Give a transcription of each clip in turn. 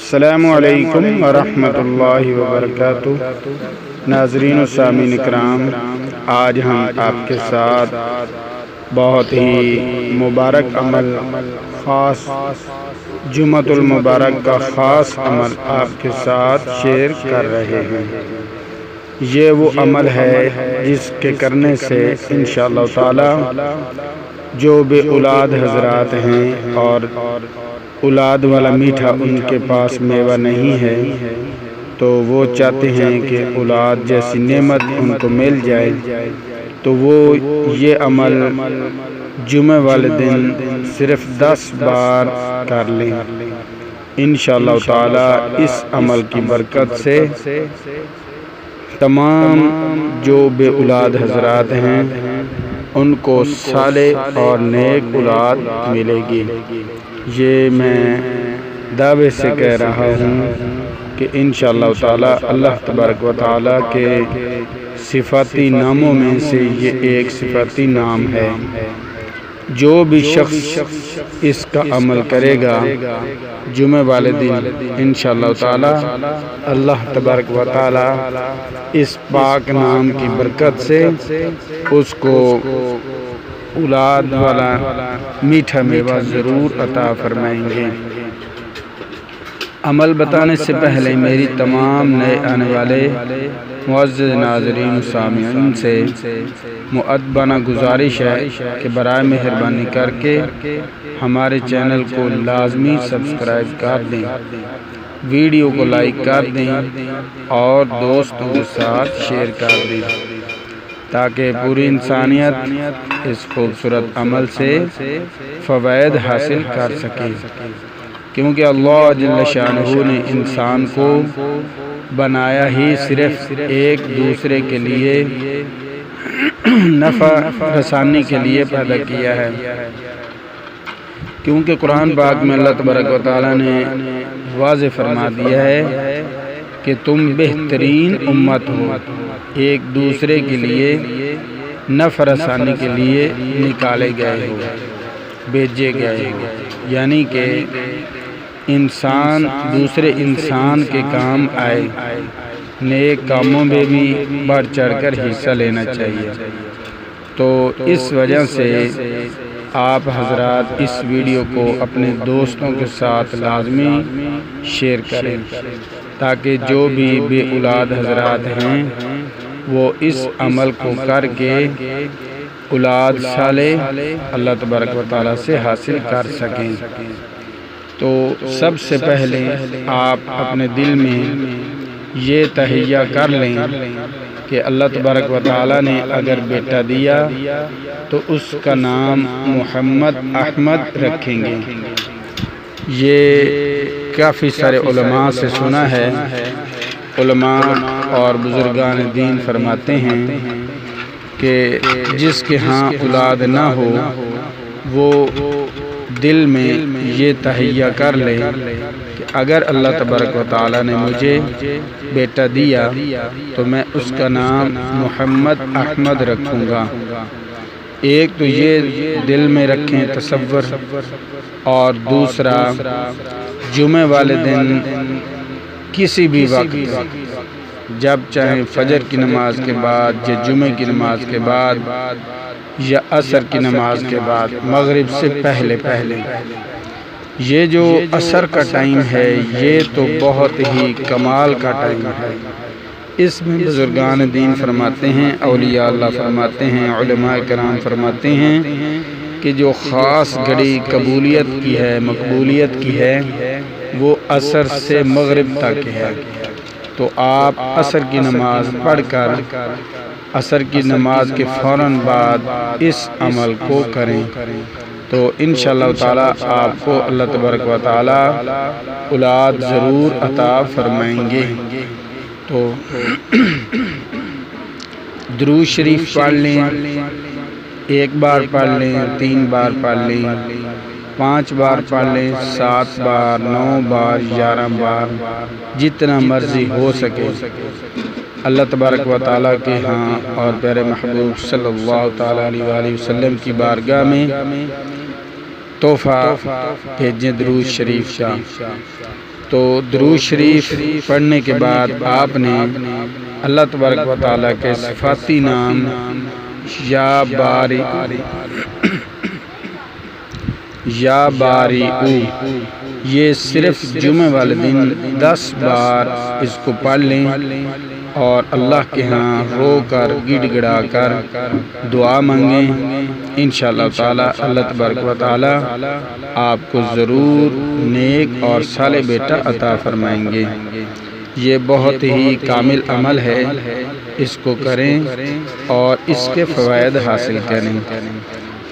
السلام علیکم ورحمۃ اللہ وبرکاتہ۔ ناظرین و سامعین اکرام، آج ہم آپ کے ساتھ بہت ہی مبارک عمل، خاص جمعۃ المبارک کا خاص عمل آپ کے ساتھ شیئر کر رہے ہیں۔ یہ وہ عمل ہے جس کے کرنے سے انشاءاللہ تعالی جو بے اولاد حضرات ہیں اور اولاد والا میٹھا ان کے پاس میوہ نہیں ہے، تو وہ چاہتے ہیں کہ اولاد جیسی نعمت ان کو مل جائے، تو وہ یہ عمل جمعہ والے دن صرف 10 بار کر لیں۔ انشاءاللہ تعالی اس عمل کی برکت سے تمام جو بے اولاد حضرات ہیں ان کو صالح اور نیک اولاد ملے گی۔ یہ میں دعوے سے کہہ رہا ہوں کہ انشاءاللہ تعالی اللہ تبارک و تعالی کے صفاتی ناموں میں سے یہ ایک صفاتی نام ہے۔ جو بھی شخص اس کا عمل کرے گا جمعہ والے دن، انشاءاللہ تعالی اللہ تبارک و تعالی اس پاک نام کی برکت سے اس کو اولاد والا میٹھا میوہ ضرور عطا فرمائیں گے۔ عمل بتانے سے پہلے میری تمام نئے آنے والے معزز ناظرین و سامعین سے مؤدبانہ گزارش ہے کہ برائے مہربانی کر کے ہمارے چینل کو لازمی سبسکرائب کر دیں، ویڈیو کو لائک کر دیں اور دوستوں کے ساتھ شیئر کر دیں تاکہ پوری انسانیت اس خوبصورت عمل سے فوائد حاصل کر سکے، کیونکہ اللہ جل شانہ نے انسان کو بنایا ہی صرف ایک دوسرے کے لیے نفع رسانی کے لیے پیدا کیا ہے، کیونکہ قرآن پاک میں اللہ تبارک و تعالی نے واضح فرما دیا ہے کہ تم بہترین امت ہو، ایک دوسرے کے لیے نفع رسانی کے لیے نکالے گئے ہو، بھیجے گئے ہو، یعنی کہ انسان دوسرے انسان کے کام آئے، نیک کاموں میں بھی بڑھ چڑھ کر حصہ لینا چاہیے۔ تو اس وجہ سے آپ حضرات اس ویڈیو کو اپنے دوستوں کے ساتھ لازمی شیئر کریں تاکہ جو بھی بے اولاد حضرات ہیں وہ اس عمل کو کر کے اولاد صالح اللہ تبارک و تعالیٰ سے حاصل کر سکیں۔ تو سب سے پہلے آپ اپنے دل میں یہ تہیہ کر لیں کہ اللہ تبارک و تعالیٰ نے اگر بیٹا دیا تو اس کا نام محمد احمد رکھیں گے۔ یہ کافی سارے علماء سے سنا ہے، علماء اور بزرگان دین فرماتے ہیں کہ جس کے ہاں اولاد نہ ہو وہ دل میں یہ تہیہ کر لے کہ اگر اللہ تبارک و تعالی نے مجھے بیٹا دیا تو میں اس کا نام محمد احمد رکھوں گا۔ ایک تو یہ دل میں رکھیں تصور، اور دوسرا جمعہ والے دن کسی بھی وقت جب چاہیں فجر کی نماز کے بعد یا جمعہ کی نماز کے بعد یا عصر کی نماز کے بعد، مغرب سے پہلے یہ جو عصر کا ٹائم ہے یہ تو بہت ہی کمال کا ٹائم ہے۔ اس میں بزرگان دین فرماتے ہیں، اولیاء اللہ فرماتے ہیں، علماء کرام فرماتے ہیں کہ جو خاص گھڑی قبولیت کی ہے، مقبولیت کی ہے، وہ عصر سے مغرب تک ہے۔ تو آپ عصر کی نماز پڑھ کر عصر کی نماز کے فوراً بعد اس عمل کو کریں تو انشاءاللہ تعالی آپ کو اللہ تبارک و تعالی اولاد ضرور عطا فرمائیں گے۔ تو درود شریف پڑھ لیں، 1 بار پڑھ لیں، 3 بار پڑھ لیں، 5 بار پڑھ لیں، 7 بار، 9 بار، 11 بار، جتنا مرضی ہو سکے۔ اللہ تبارک و تعالیٰ کے ہاں اور پیارے محبوب صلی اللہ تعالیٰ علیہ وآلہ وسلم کی بارگاہ میں تحفہ بھیجیں درود شریف کا۔ تو درود شریف پڑھنے کے بعد آپ نے اللہ تبارک و تعالیٰ کے صفاتی نام یا باریعو یہ صرف جمعہ والے دن 10 بار اس کو پڑھ لیں اور اللہ کے ہاں رو کر گڑ گڑا کر دعا مانگیں۔ انشاءاللہ تعالی اللہ تبارک و تعالی آپ کو ضرور نیک اور صالح بیٹا عطا فرمائیں گے۔ یہ بہت ہی کامل عمل ہے، اس کو کریں اور اس کے فوائد حاصل کریں۔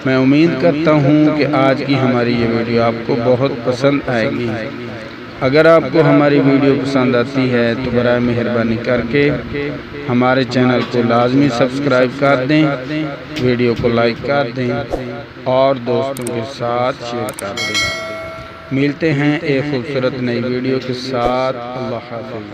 میں امید کرتا ہوں کہ آج کی ہماری یہ ویڈیو آپ کو بہت پسند آئے گی۔ اگر آپ کو ہماری ویڈیو پسند آتی ہے تو برائے مہربانی کر کے ہمارے چینل کو لازمی سبسکرائب کر دیں، ویڈیو کو لائک کر دیں اور دوستوں کے ساتھ شیئر کر دیں۔ ملتے ہیں ایک خوبصورت نئی ویڈیو کے ساتھ۔ اللہ حافظ۔